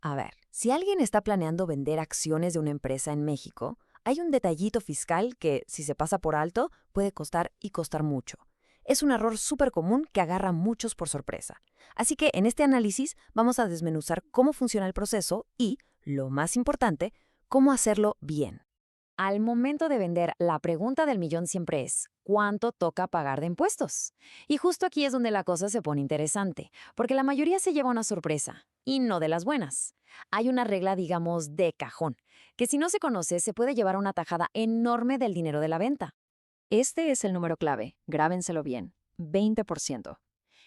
A ver, si alguien está planeando vender acciones de una empresa en México, hay un detallito fiscal que, si se pasa por alto, puede costar y costar mucho. Es un error súper común que agarra a muchos por sorpresa. Así que en este análisis vamos a desmenuzar cómo funciona el proceso y, lo más importante, cómo hacerlo bien. Al momento de vender, la pregunta del millón siempre es, ¿cuánto toca pagar de impuestos? Y justo aquí es donde la cosa se pone interesante, porque la mayoría se lleva una sorpresa, y no de las buenas. Hay una regla, digamos, de cajón, que si no se conoce se puede llevar una tajada enorme del dinero de la venta. Este es el número clave, grábenselo bien, 20%.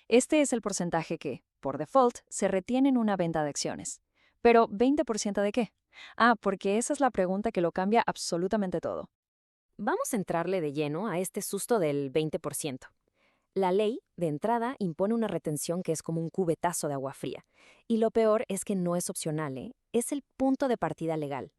Este es el porcentaje que, por default, se retiene en una venta de acciones. Pero, ¿20% de qué? Ah, porque esa es la pregunta que lo cambia absolutamente todo. Vamos a entrarle de lleno a este susto del 20%. La ley, de entrada, impone una retención que es como un cubetazo de agua fría. Y lo peor es que no es opcional, ¿eh? Es el punto de partida legal.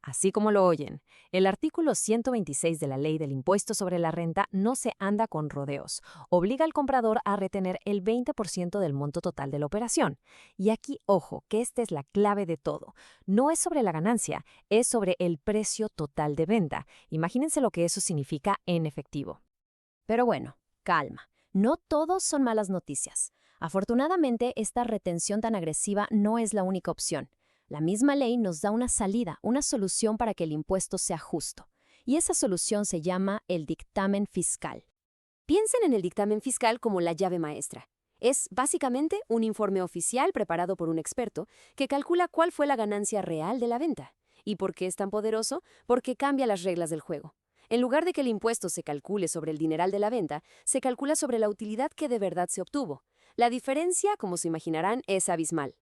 Así como lo oyen, el artículo 126 de la Ley del Impuesto sobre la Renta no se anda con rodeos. Obliga al comprador a retener el 20% del monto total de la operación. Y aquí, ojo, que esta es la clave de todo. No es sobre la ganancia, es sobre el precio total de venta. Imagínense lo que eso significa en efectivo. Pero bueno, calma. No todos son malas noticias. Afortunadamente, esta retención tan agresiva no es la única opción. La misma ley nos da una salida, una solución para que el impuesto sea justo. Y esa solución se llama el dictamen fiscal. Piensen en el dictamen fiscal como la llave maestra. Es básicamente un informe oficial preparado por un experto que calcula cuál fue la ganancia real de la venta. ¿Y por qué es tan poderoso? Porque cambia las reglas del juego. En lugar de que el impuesto se calcule sobre el dineral de la venta, se calcula sobre la utilidad que de verdad se obtuvo. La diferencia, como se imaginarán, es abismal.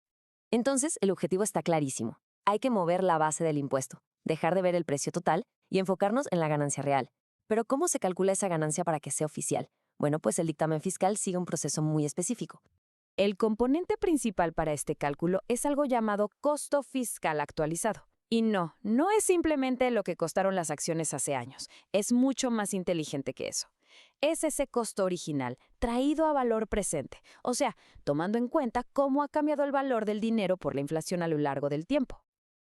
Entonces, el objetivo está clarísimo. Hay que mover la base del impuesto, dejar de ver el precio total y enfocarnos en la ganancia real. Pero ¿cómo se calcula esa ganancia para que sea oficial? Bueno, pues el dictamen fiscal sigue un proceso muy específico. El componente principal para este cálculo es algo llamado costo fiscal actualizado. Y no es simplemente lo que costaron las acciones hace años. Es mucho más inteligente que eso. Es ese costo original traído a valor presente, o sea, tomando en cuenta cómo ha cambiado el valor del dinero por la inflación a lo largo del tiempo.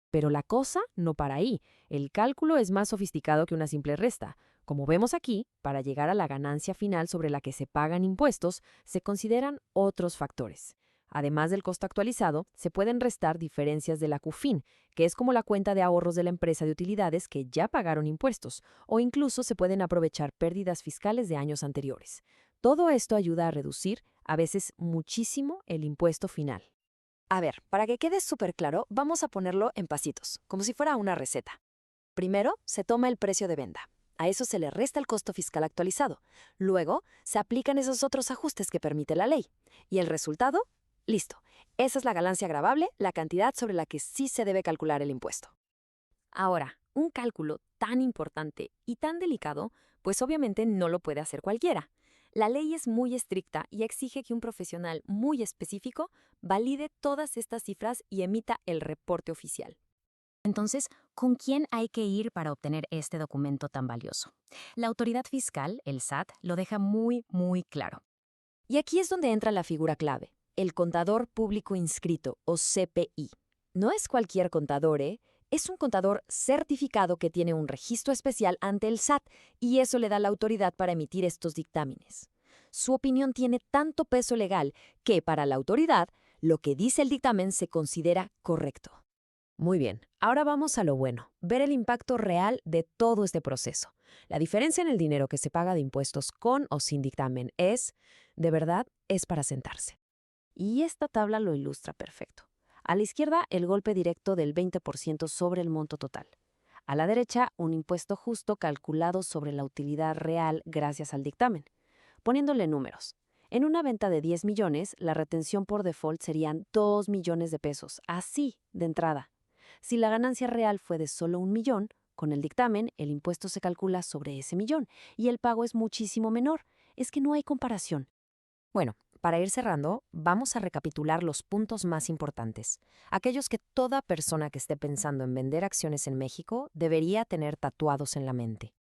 Pero la cosa no para ahí. El cálculo es más sofisticado que una simple resta. Como vemos aquí, para llegar a la ganancia final sobre la que se pagan impuestos, se consideran otros factores. Además del costo actualizado, se pueden restar diferencias de la CUFIN, que es como la cuenta de ahorros de la empresa de utilidades que ya pagaron impuestos, o incluso se pueden aprovechar pérdidas fiscales de años anteriores. Todo esto ayuda a reducir, a veces muchísimo, el impuesto final. A ver, para que quede súper claro, vamos a ponerlo en pasitos, como si fuera una receta. Primero, se toma el precio de venta. A eso se le resta el costo fiscal actualizado. Luego, se aplican esos otros ajustes que permite la ley. ¿Y el resultado? Listo. Esa es la ganancia gravable, la cantidad sobre la que sí se debe calcular el impuesto. Ahora, un cálculo tan importante y tan delicado, pues obviamente no lo puede hacer cualquiera. La ley es muy estricta y exige que un profesional muy específico valide todas estas cifras y emita el reporte oficial. Entonces, ¿con quién hay que ir para obtener este documento tan valioso? La autoridad fiscal, el SAT, lo deja muy claro. Y aquí es donde entra la figura clave, el contador público inscrito o CPI. No es cualquier contador, ¿eh? Es un contador certificado que tiene un registro especial ante el SAT y eso le da la autoridad para emitir estos dictámenes. Su opinión tiene tanto peso legal que para la autoridad lo que dice el dictamen se considera correcto. Muy bien, ahora vamos a lo bueno, ver el impacto real de todo este proceso. La diferencia en el dinero que se paga de impuestos con o sin dictamen es, de verdad, es para sentarse. Y esta tabla lo ilustra perfecto. A la izquierda, el golpe directo del 20% sobre el monto total. A la derecha, un impuesto justo calculado sobre la utilidad real gracias al dictamen. Poniéndole números. En una venta de 10 millones, la retención por default serían 2 millones de pesos, así, de entrada. Si la ganancia real fue de solo 1 millón, con el dictamen, el impuesto se calcula sobre ese millón y el pago es muchísimo menor. Es que no hay comparación. Bueno, para ir cerrando, vamos a recapitular los puntos más importantes, aquellos que toda persona que esté pensando en vender acciones en México debería tener tatuados en la mente.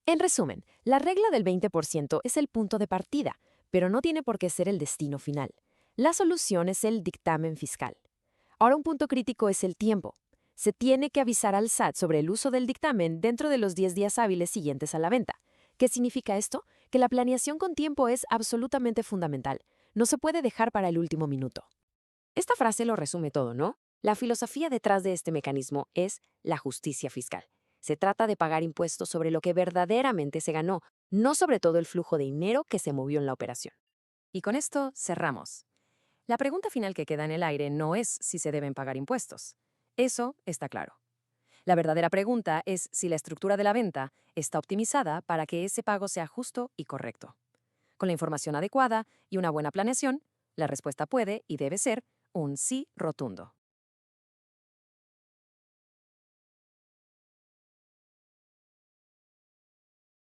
En resumen, la regla del 20% es el punto de partida, pero no tiene por qué ser el destino final. La solución es el dictamen fiscal. Ahora un punto crítico es el tiempo. Se tiene que avisar al SAT sobre el uso del dictamen dentro de los 10 días hábiles siguientes a la venta. ¿Qué significa esto? Que la planeación con tiempo es absolutamente fundamental. No se puede dejar para el último minuto. Esta frase lo resume todo, ¿no? La filosofía detrás de este mecanismo es la justicia fiscal. Se trata de pagar impuestos sobre lo que verdaderamente se ganó, no sobre todo el flujo de dinero que se movió en la operación. Y con esto cerramos. La pregunta final que queda en el aire no es si se deben pagar impuestos. Eso está claro. La verdadera pregunta es si la estructura de la venta está optimizada para que ese pago sea justo y correcto. Con la información adecuada y una buena planeación, la respuesta puede y debe ser un sí rotundo.